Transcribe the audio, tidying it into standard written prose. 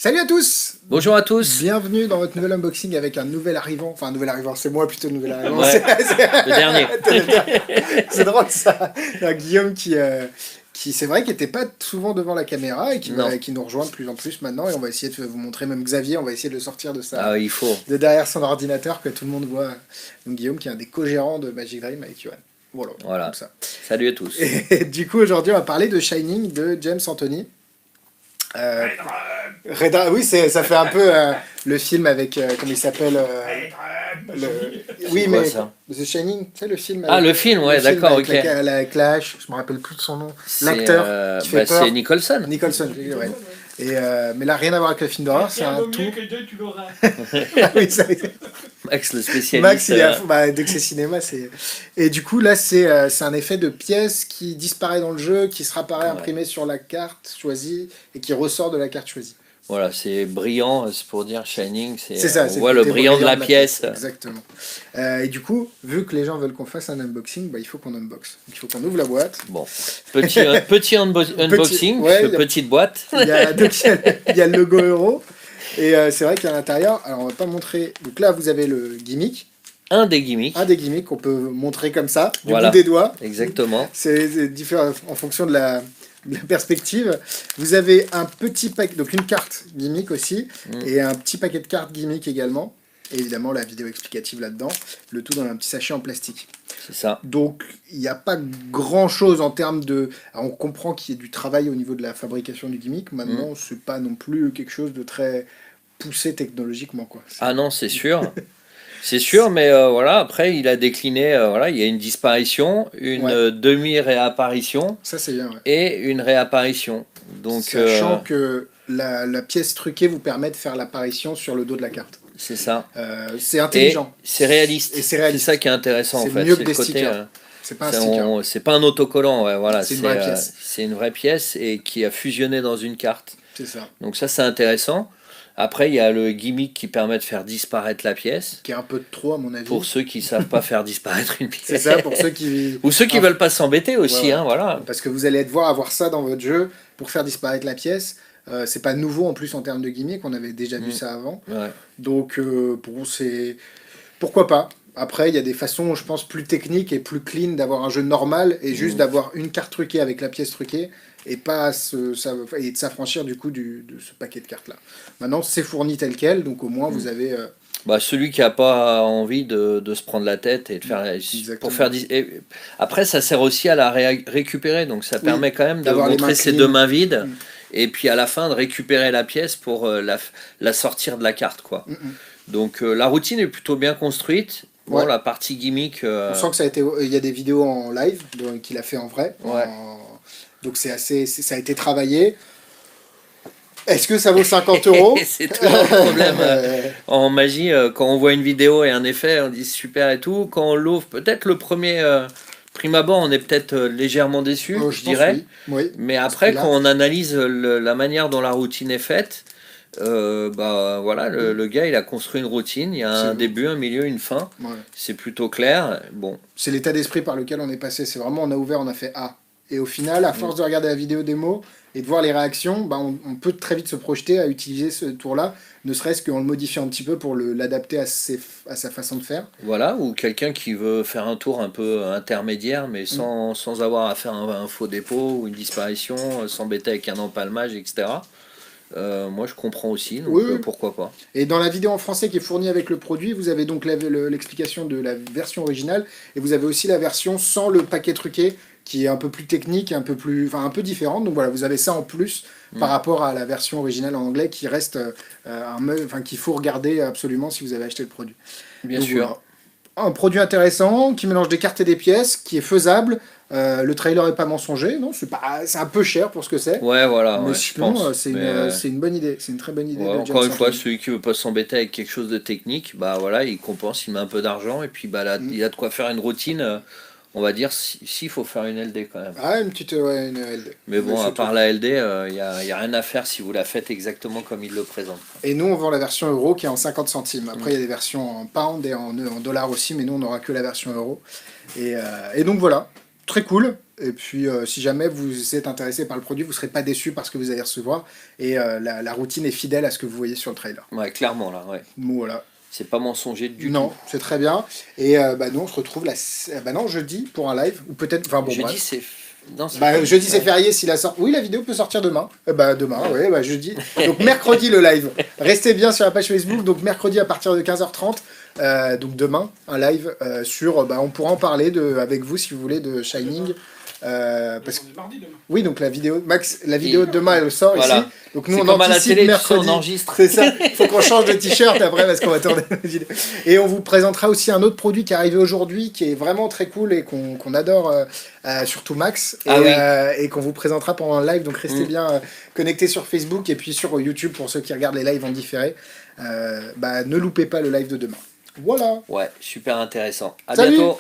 Salut à tous! Bonjour à tous. Bienvenue dans votre nouvel unboxing avec un nouvel arrivant. Enfin, un nouvel arrivant, c'est moi plutôt le nouvel arrivant. Ouais, le dernier. C'est drôle ça. Non, Guillaume qui c'est vrai, qui n'était pas souvent devant la caméra et Non. qui nous rejoint de plus en plus maintenant. Et on va essayer de vous montrer, même Xavier, on va essayer de le sortir de ça, Ah, il faut. de derrière son ordinateur, que tout le monde voit. Donc Guillaume qui est un des co-gérants de Magic Dream avec Yoann. Voilà, comme ça. Salut à tous. Et du coup, aujourd'hui, on va parler de Shining de James Anthony. Oui, ça fait un peu le film avec, comment il s'appelle Oui, quoi, mais ça The Shining, tu sais, le film. Ah, le film, ouais, d'accord, avec ok. la Clash, je me rappelle plus de son nom. L'acteur qui fait peur. C'est Nicholson. Nicholson, ouais. Mais là, rien à voir avec le film d'horreur, c'est un tout. Mieux que deux, tu l'auras. Oui, ça, Max, le spécialiste. Max, il est à fond. Bah, dès que c'est cinéma, c'est. Et du coup, là, c'est un effet de pièce qui disparaît dans le jeu, qui se réapparaît imprimé sur la carte choisie et qui ressort de la carte choisie. Voilà, c'est brillant, c'est pour dire Shining. C'est ça, on c'est voit le brillant de la pièce. Exactement. Et du coup, vu que les gens veulent qu'on fasse un unboxing, bah, il faut qu'on unbox. Donc, il faut qu'on ouvre la boîte. Bon, petit unboxing, ouais, petite boîte. Il y a le logo euro. Et c'est vrai qu'à l'intérieur, alors on va pas montrer. Donc là, vous avez le gimmick. Un des gimmicks. Un des gimmicks qu'on peut montrer comme ça, du Voilà. bout des doigts. Exactement. C'est différent en fonction de la perspective. Vous avez un petit paquet, donc une carte gimmick aussi, et un petit paquet de cartes gimmick également. Et évidemment, la vidéo explicative là-dedans. Le tout dans un petit sachet en plastique. C'est ça. Donc, il n'y a pas grand-chose en termes de... Alors, on comprend qu'il y ait du travail au niveau de la fabrication du gimmick. Maintenant, c'est pas non plus quelque chose de très poussé technologiquement, quoi. Ah non, c'est sûr. C'est sûr, mais voilà, après, il a décliné, voilà, il y a une disparition, une demi-réapparition Ça, c'est bien, ouais. et une réapparition. Donc, sachant que la pièce truquée vous permet de faire l'apparition sur le dos de la carte. c'est ça. C'est intelligent. Et c'est réaliste. Et c'est réaliste. C'est ça qui est intéressant, en C'est fait. mieux que le des côté, stickers. C'est pas un c'est sticker. c'est pas un autocollant, ouais, voilà. C'est une vraie pièce. C'est une vraie pièce et qui a fusionné dans une carte. C'est ça. Donc ça, c'est intéressant. Après, il y a le gimmick qui permet de faire disparaître la pièce. Qui est un peu de trop, à mon avis. Pour ceux qui savent pas faire disparaître une pièce. C'est ça, pour ceux qui... Ou ceux qui veulent pas s'embêter aussi, Ouais. hein, voilà. Parce que vous allez devoir avoir ça dans votre jeu pour faire disparaître la pièce. C'est pas nouveau en plus en termes de gimmick, on avait déjà vu ça avant. Ouais. Donc, pourquoi pas. Après, il y a des façons, je pense, plus techniques et plus clean d'avoir un jeu normal et juste d'avoir une carte truquée avec la pièce truquée et pas et de s'affranchir du coup de ce paquet de cartes là. Maintenant, c'est fourni tel quel, donc au moins vous avez. Bah, celui qui a pas envie de se prendre la tête et de faire pour faire et après ça sert aussi à la récupérer, donc ça permet quand même de montrer ses deux mains vides et puis à la fin de récupérer la pièce pour la sortir de la carte, quoi. Donc la routine est plutôt bien construite. Bon, la partie gimmick, on sent que il y a des vidéos en live qu'il a fait en vrai. Ouais. Donc ça a été travaillé. Est-ce que ça vaut 50 €? C'est toujours le problème en magie, quand on voit une vidéo et un effet, on dit super et tout. Quand on l'ouvre, peut-être le premier prime abord, on est peut-être légèrement déçu, je dirais. Oui. Mais après, quand on analyse la manière dont la routine est faite, bah voilà, le gars il a construit une routine, il y a un début, un milieu, une fin. Ouais. C'est plutôt clair. Bon. C'est l'état d'esprit par lequel on est passé. C'est vraiment, on a ouvert, on a fait A. Et au final, à force de regarder la vidéo démo et de voir les réactions, bah on peut très vite se projeter à utiliser ce tour-là, ne serait-ce qu'en le modifiant un petit peu pour l'adapter à sa façon de faire. Voilà, ou quelqu'un qui veut faire un tour un peu intermédiaire, mais sans avoir à faire un faux dépôt ou une disparition, s'embêter avec un empalmage, etc. Moi je comprends aussi, donc pourquoi pas. Et dans la vidéo en français qui est fournie avec le produit, vous avez donc l'explication de la version originale, et vous avez aussi la version sans le paquet truqué, qui est un peu plus technique, un peu différente. Donc voilà, vous avez ça en plus par rapport à la version originale en anglais qui reste qu'il faut regarder absolument si vous avez acheté le produit. Bien sûr. Voilà. Un produit intéressant qui mélange des cartes et des pièces, qui est faisable. Le trailer est pas mensonger, non, c'est un peu cher pour ce que c'est. Ouais, voilà. Mais sinon, c'est une bonne idée, c'est une très bonne idée. Ouais, encore une fois, celui qui veut pas s'embêter avec quelque chose de technique, bah voilà, il compense, il met un peu d'argent et puis bah là, il a de quoi faire une routine. On va dire s'il faut faire une LD quand même. Ah, une petite une LD. Mais bon, à part la LD, il n'y a rien à faire si vous la faites exactement comme il le présente. Et nous, on vend la version euro qui est en 50 centimes. Après, il y a des versions en pound et en dollars aussi, mais nous, on n'aura que la version euro. Et donc voilà. très cool. Et puis, si jamais vous êtes intéressé par le produit, vous ne serez pas déçu par ce que vous allez recevoir. Et la routine est fidèle à ce que vous voyez sur le trailer. Ouais, clairement, là, ouais. Voilà. C'est pas mensonger du tout. Non, c'est très bien. Et nous, on se retrouve jeudi pour un live. Ou peut-être... Enfin, bon, jeudi, c'est... Non, jeudi, c'est férié. Si oui, la vidéo peut sortir demain. Demain, oui, jeudi. Donc, mercredi, le live. Restez bien sur la page Facebook. Donc, mercredi, à partir de 15h30. Donc, demain, un live sur... on pourra en parler avec vous, si vous voulez, de Shining. Parce que oui, donc la vidéo de demain elle sort ici, donc nous on anticipe mercredi, on enregistre, c'est ça, faut qu'on change de t-shirt après parce qu'on va tourner la vidéo. Et on vous présentera aussi un autre produit qui est arrivé aujourd'hui qui est vraiment très cool et qu'on adore, surtout Max, et qu'on vous présentera pendant un live, donc restez bien connectés sur Facebook et puis sur YouTube pour ceux qui regardent les lives en différé. Ne loupez pas le live de demain. Voilà. Ouais, super intéressant. À Salut. bientôt.